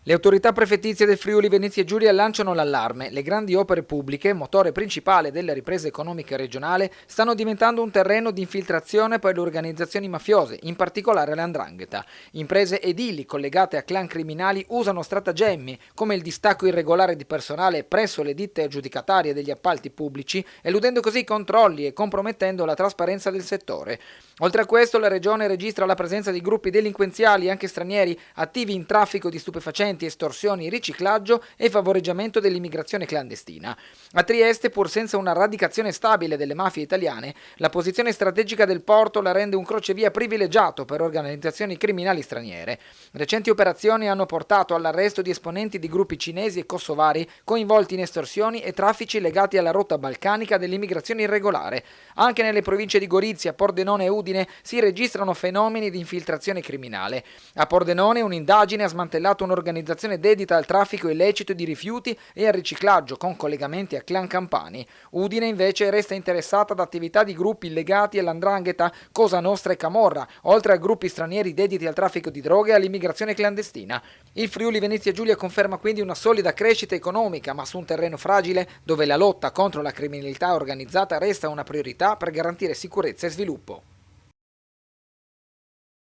Le autorità prefettizie del Friuli Venezia Giulia lanciano l'allarme. Le grandi opere pubbliche, motore principale della ripresa economica regionale, stanno diventando un terreno di infiltrazione per le organizzazioni mafiose, in particolare la 'ndrangheta. Imprese edili collegate a clan criminali usano stratagemmi come il distacco irregolare di personale presso le ditte aggiudicatarie degli appalti pubblici, eludendo così i controlli e compromettendo la trasparenza del settore. Oltre a questo, la regione registra la presenza di gruppi delinquenziali, anche stranieri, attivi in traffico di stupefacenti, estorsioni, riciclaggio e favoreggiamento dell'immigrazione clandestina. A Trieste, pur senza una radicazione stabile delle mafie italiane, la posizione strategica del porto la rende un crocevia privilegiato per organizzazioni criminali straniere. Recenti operazioni hanno portato all'arresto di esponenti di gruppi cinesi e kosovari coinvolti in estorsioni e traffici legati alla rotta balcanica dell'immigrazione irregolare. Anche nelle province di Gorizia, Pordenone e Udine si registrano fenomeni di infiltrazione criminale. A Pordenone un'indagine ha smantellato un'organizzazione dedita al traffico illecito di rifiuti e al riciclaggio con collegamenti a clan campani. Udine invece resta interessata ad attività di gruppi legati all''ndrangheta, Cosa Nostra e Camorra, oltre a gruppi stranieri dediti al traffico di droghe e all'immigrazione clandestina. Il Friuli Venezia Giulia conferma quindi una solida crescita economica, ma su un terreno fragile dove la lotta contro la criminalità organizzata resta una priorità per garantire sicurezza e sviluppo.